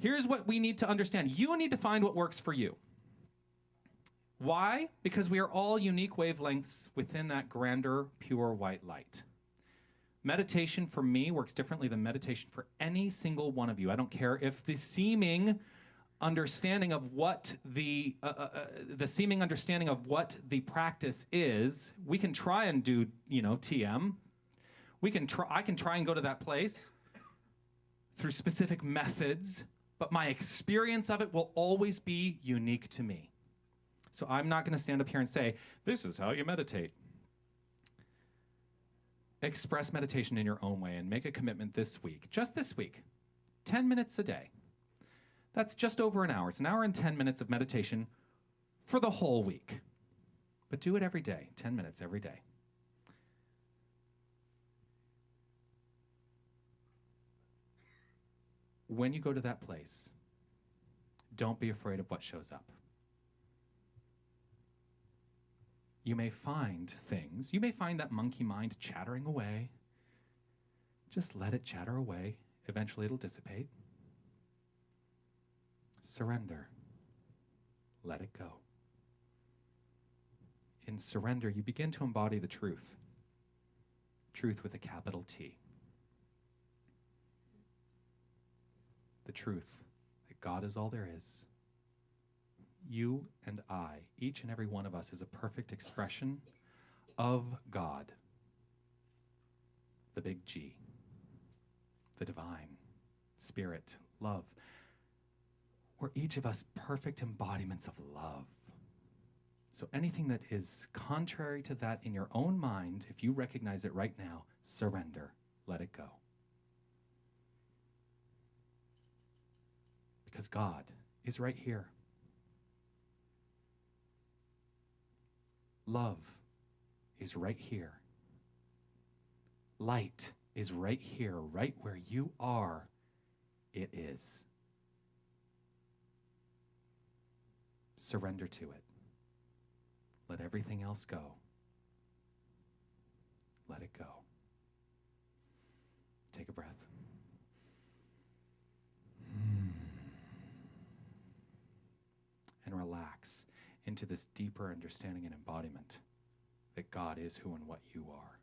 Here's what we need to understand. You need to find what works for you. Why? Because we are all unique wavelengths within that grander, pure white light. Meditation for me works differently than meditation for any single one of you. I don't care if the seeming understanding of what the practice is. We can try and do, TM. I can try and go to that place through specific methods, but my experience of it will always be unique to me. So I'm not going to stand up here and say, this is how you meditate. Express meditation in your own way and make a commitment this week, just this week, 10 minutes a day. That's just over an hour. It's an hour and 10 minutes of meditation for the whole week. But do it every day, 10 minutes every day. When you go to that place, don't be afraid of what shows up. You may find things. You may find that monkey mind chattering away. Just let it chatter away. Eventually it'll dissipate. surrender. Let it go. In surrender, you begin to embody the truth. Truth with a capital T. The truth that God is all there is. You and I, each and every one of us, is a perfect expression of God. The big G. The divine, spirit, love. We're each of us perfect embodiments of love. So anything that is contrary to that in your own mind, if you recognize it right now, surrender, let it go. Because God is right here. Love is right here. Light is right here, right where you are. It is. Surrender to it. Let everything else go. Let it go. Take a breath. And relax into this deeper understanding and embodiment that God is who and what you are.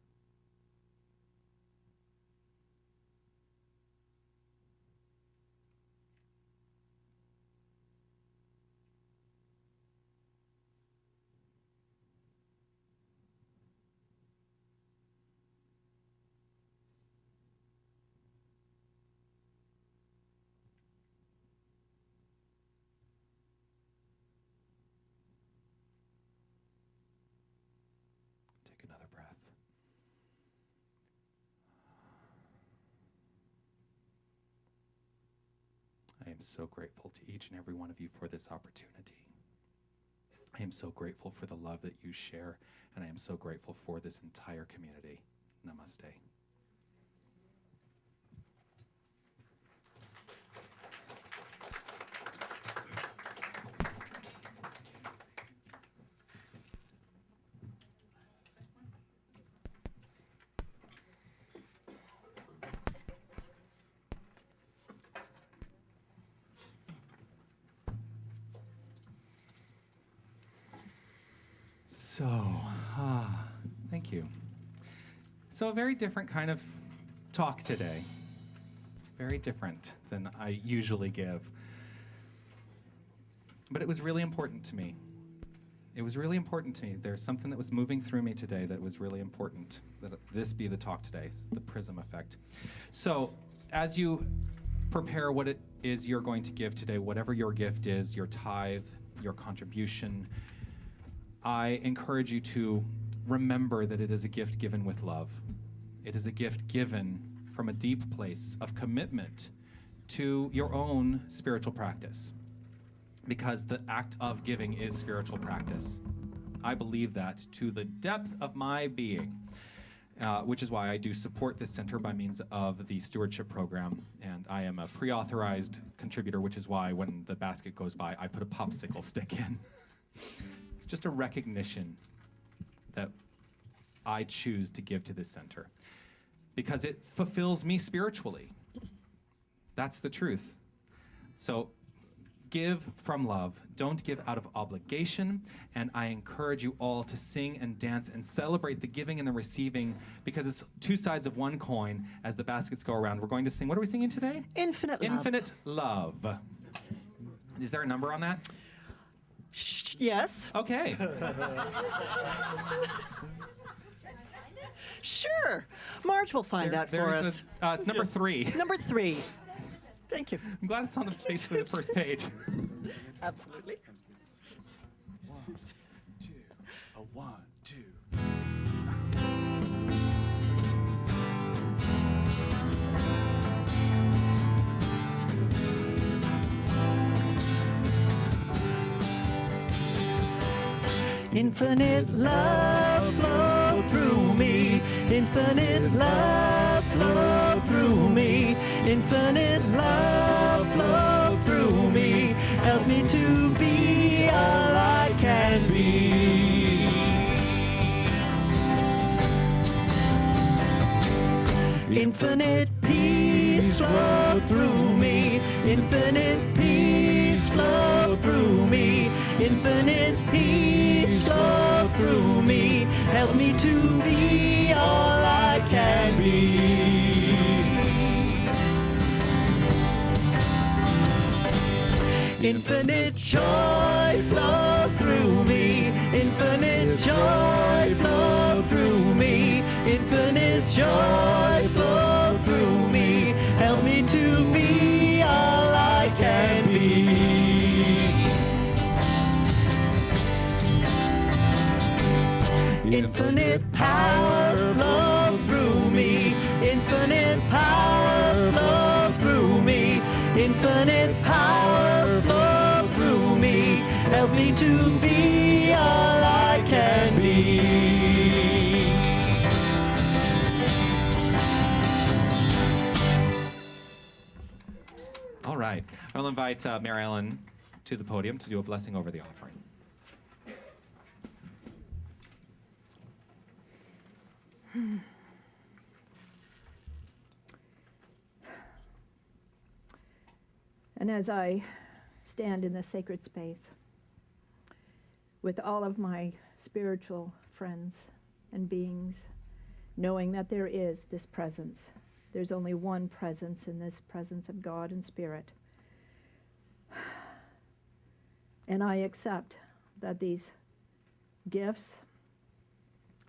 Take another breath. I am so grateful to each and every one of you for this opportunity. I am so grateful for the love that you share, and I am so grateful for this entire community. Namaste. Thank you. So a very different kind of talk today. Very different than I usually give. But it was really important to me. It was really important to me. There's something that was moving through me today that was really important, that this be the talk today, the Prism effect. So as you prepare what it is you're going to give today, whatever your gift is, your tithe, your contribution, I encourage you to remember that it is a gift given with love. It is a gift given from a deep place of commitment to your own spiritual practice, because the act of giving is spiritual practice. I believe that to the depth of my being, which is why I do support this center by means of the stewardship program, and I am a pre-authorized contributor, which is why when the basket goes by, I put a popsicle stick in. It's just a recognition that I choose to give to this center because it fulfills me spiritually. That's the truth. So give from love. Don't give out of obligation. And I encourage you all to sing and dance and celebrate the giving and the receiving, because it's two sides of one coin as the baskets go around. We're going to sing. What are we singing today? Infinite love. Infinite love. Is there a number on that? Yes. Okay. Sure. Marge will find that for us. It's number 3. Number 3. Thank you. I'm glad it's on basically the first page. Absolutely. 1, 2. A 1, 2. Infinite love flow through me. Infinite love flow through me. Infinite love flow through me. Help me to be all I can be. Infinite peace flow through me. Infinite peace peace flow through me. Infinite peace flow through me. Help me to be all I can be. Infinite joy flow through me. Infinite joy flow through me. Infinite joy flow through me. Help me to be all I can be. Infinite power flow through me. Infinite power flow through me. Infinite power flow through me. Help me to be all I can be. All right. I'll invite Mary Ellen to the podium to do a blessing over the offering. And as I stand in this sacred space with all of my spiritual friends and beings, knowing that there is this presence, there's only one presence in this presence of God and Spirit. And I accept that these gifts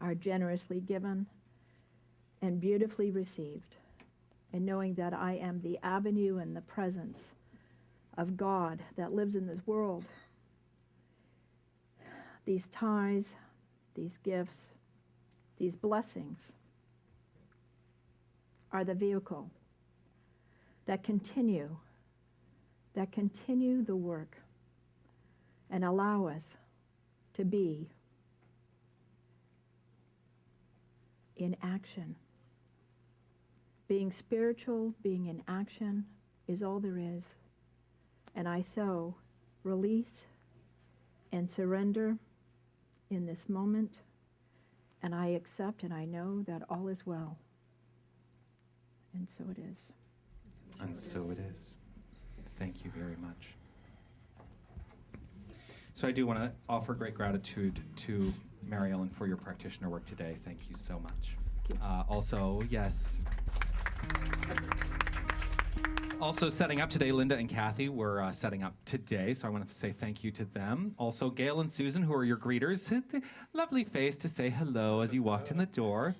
are generously given and beautifully received, and knowing that I am the avenue and the presence of God that lives in this world. These ties, these gifts, these blessings are the vehicle that continue the work and allow us to be in action. Being spiritual, being in action is all there is. And I so release and surrender in this moment, and I accept and I know that all is well. And so it is. And so it is. Thank you very much. So I do want to offer great gratitude to Mary Ellen for your practitioner work today. Thank you so much. Also, yes. Also setting up today, Linda and Kathy were setting up today, so I want to say thank you to them. Also, Gail and Susan, who are your greeters, the lovely face to say hello as you walked in the door.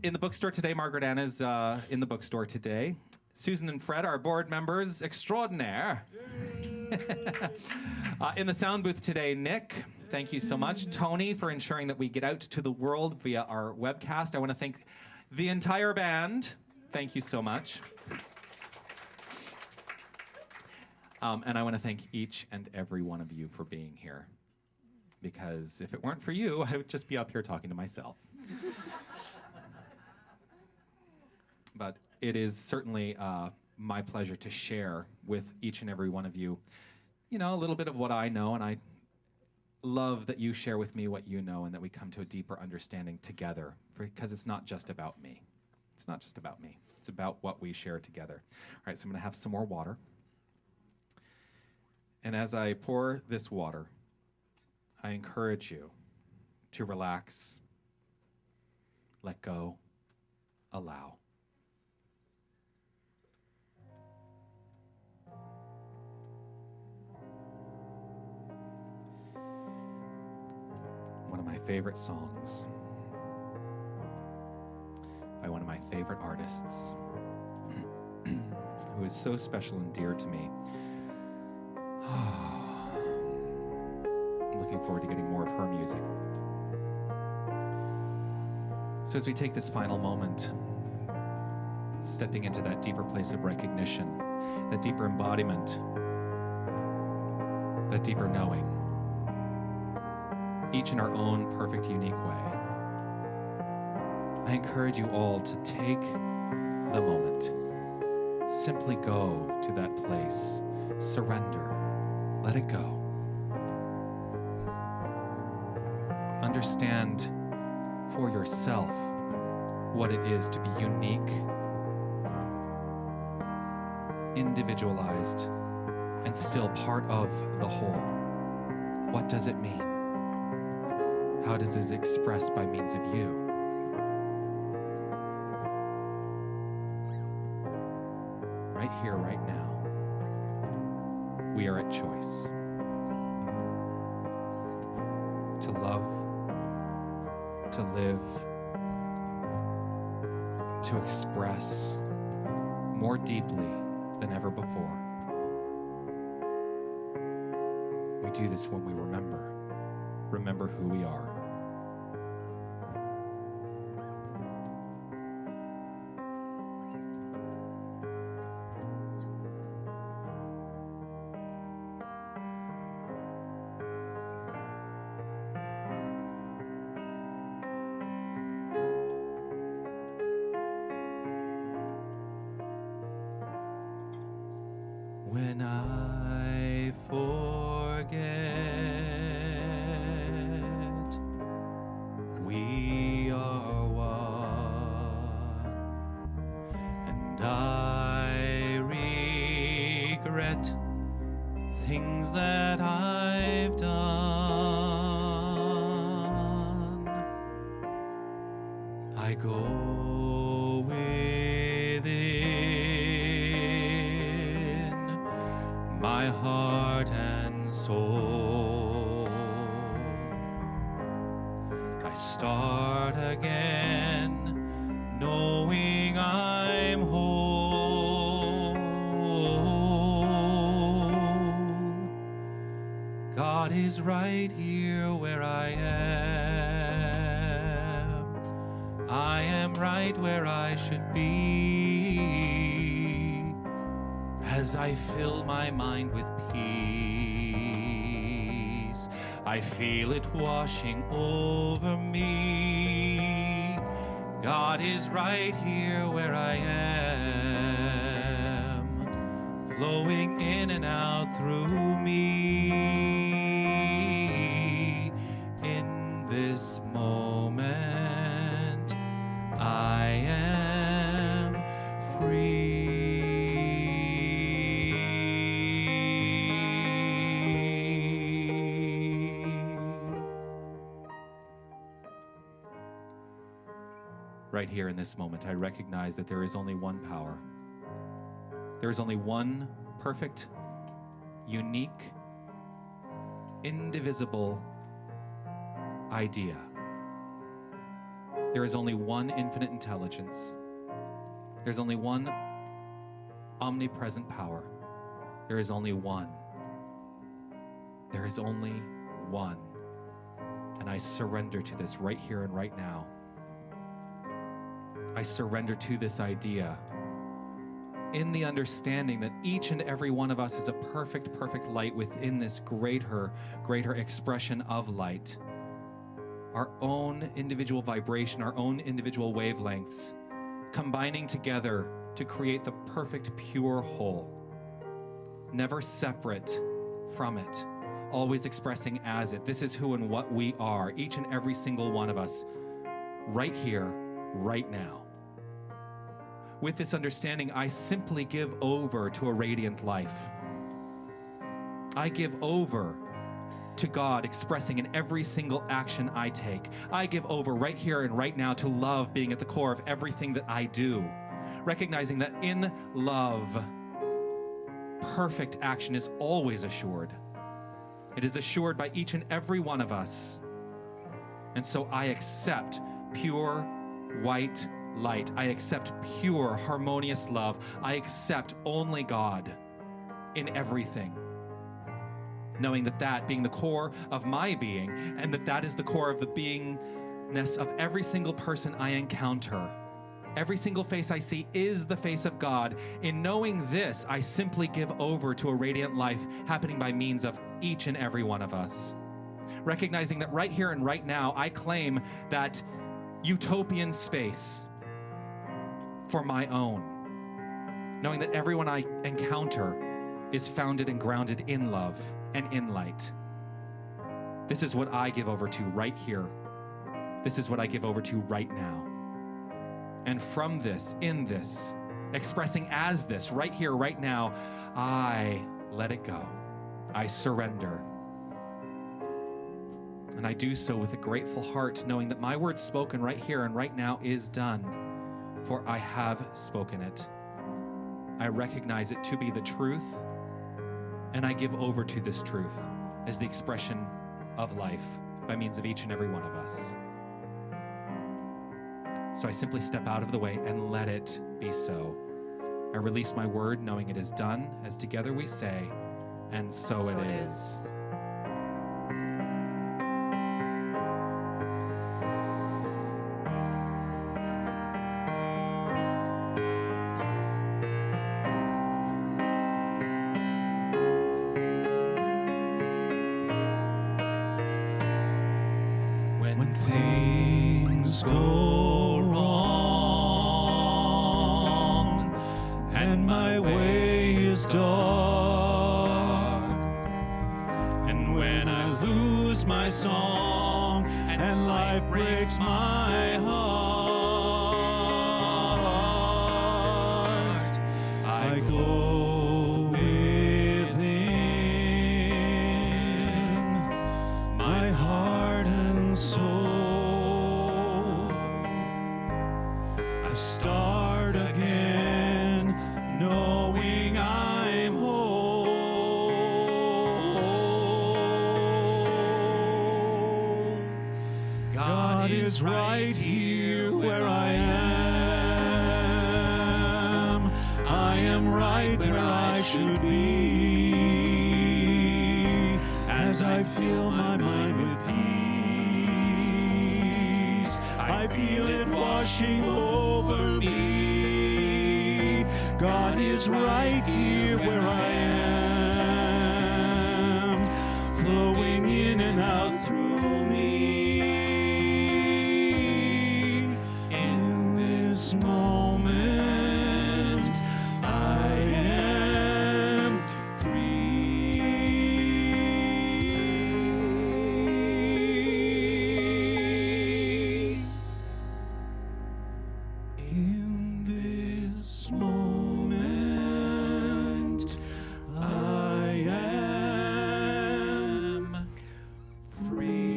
In the bookstore today, Margaret Ann is in the bookstore today. Susan and Fred are board members extraordinaire. In the sound booth today, Nick, thank you so much. Tony, for ensuring that we get out to the world via our webcast. I want to thank the entire band. Thank you so much. And I want to thank each and every one of you for being here. Because if it weren't for you, I would just be up here talking to myself. But it is certainly my pleasure to share with each and every one of you, you know, a little bit of what I know, and I love that you share with me what you know and that we come to a deeper understanding together, because it's not just about me. It's not just about me. It's about what we share together. All right, so I'm going to have some more water. And as I pour this water, I encourage you to relax, let go, allow. One of my favorite songs by one of my favorite artists who is so special and dear to me. I'm looking forward to getting more of her music. So as we take this final moment, stepping into that deeper place of recognition, that deeper embodiment, that deeper knowing, each in our own perfect, unique way, I encourage you all to take the moment. Simply go to that place. Surrender. Let it go. Understand for yourself what it is to be unique, individualized, and still part of the whole. What does it mean? How does it express by means of you? Right here, right now, we are at choice. To love, to live, to express more deeply than ever before. We do this when we remember who we are. When I forget, we are one, and I regret things that I've done. I go within my heart and soul. I start again, knowing I'm whole. God is right here where I am. I am right where I should be, as I fill my mind with peace. I feel it washing over me. God is right here where I am, flowing in and out through me. In this moment, I am free. Right here in this moment, I recognize that there is only one power. There is only one perfect, unique, indivisible idea. There is only one infinite intelligence. There's only one omnipresent power. There is only one. There is only one. And I surrender to this right here and right now. I surrender to this idea in the understanding that each and every one of us is a perfect, perfect light within this greater expression of light. Our own individual vibration, our own individual wavelengths, combining together to create the perfect, pure whole. Never separate from it, always expressing as it. This is who and what we are, each and every single one of us, right here, right now. With this understanding, I simply give over to a radiant life. I give over to God expressing in every single action I take. I give over right here and right now to love being at the core of everything that I do, recognizing that in love, perfect action is always assured. It is assured by each and every one of us. And so I accept pure white light. I accept pure harmonious love. I accept only God in everything, knowing that that being the core of my being, and that is the core of the beingness of every single person I encounter. Every single face I see is the face of God. In knowing this, I simply give over to a radiant life happening by means of each and every one of us. Recognizing that right here and right now, I claim that utopian space for my own. Knowing that everyone I encounter is founded and grounded in love and in light. This is what I give over to right here. This is what I give over to right now. And from this, in this, expressing as this, right here, right now, I let it go. I surrender. And I do so with a grateful heart, knowing that my word spoken right here and right now is done, for I have spoken it. I recognize it to be the truth, and I give over to this truth as the expression of life by means of each and every one of us. So I simply step out of the way and let it be so. I release my word, knowing it is done, as together we say, and so it is. When things go wrong and my way is dark, and when I lose my song and life breaks my heart, I go within my heart and soul. I start again, knowing I'm whole. God is right here where I am. I am right where I should be, as I fill my mind with peace. I feel it washing over me. God is right here where I am, flowing in and out through me. In this moment, I am free. In this moment, I am free.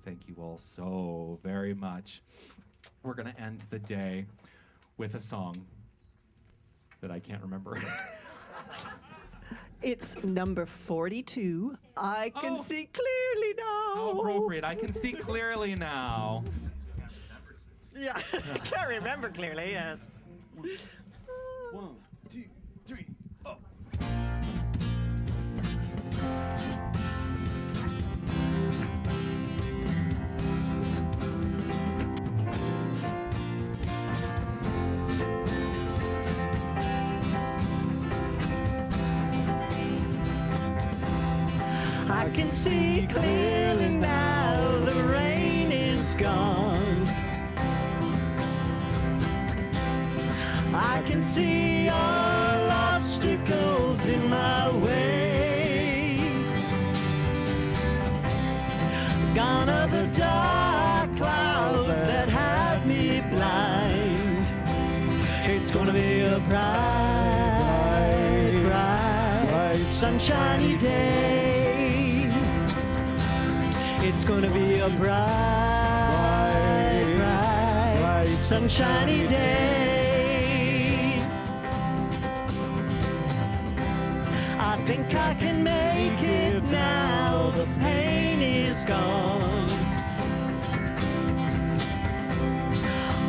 Thank you all so very much. We're going to end the day with a song that I can't remember. It's number 42. I can Oh. see clearly now. How appropriate. I can see clearly now. Yeah, I can't remember clearly, yes. 1, 2, 3, 4. I can see clearly now, the rain is gone. I can see all obstacles in my way. Gone are the dark clouds that had me blind. It's gonna be a bright, bright, sunshiny day. It's gonna be a bright, bright, sunshiny day. I think I can make it now, the pain is gone.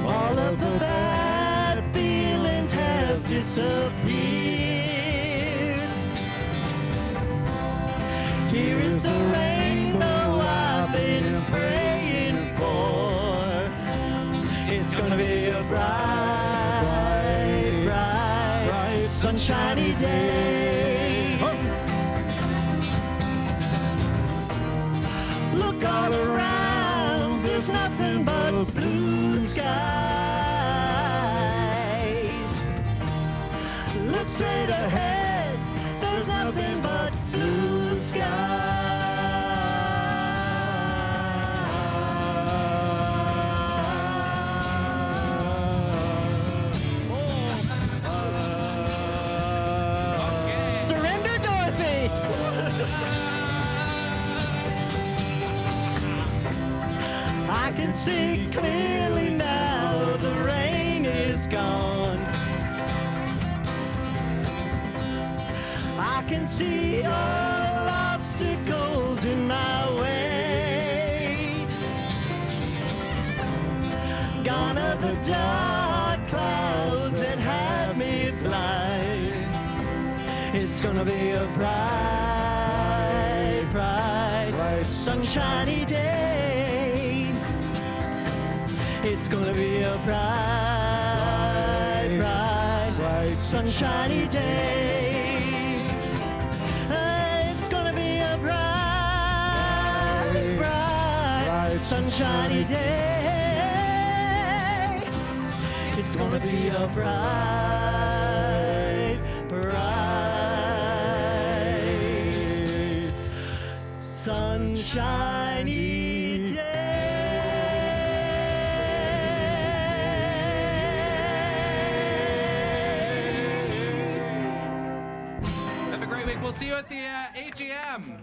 All of the bad feelings have disappeared. Here is the rainbow I've been praying for. It's gonna be a bright, bright, sunshiny day. Look all around, there's nothing but blue skies. Look straight ahead, there's nothing but can see clearly now, the rain is gone. I can see all obstacles in my way. Gone are the dark clouds that had me blind. It's gonna be a bright, bright, sunshiny day. It's gonna be a bright, bright, sunshiny day. It's gonna be a bright, bright, sunshiny day. It's gonna be a bright, bright, sunshiny day. Have a great week. We'll see you at the AGM.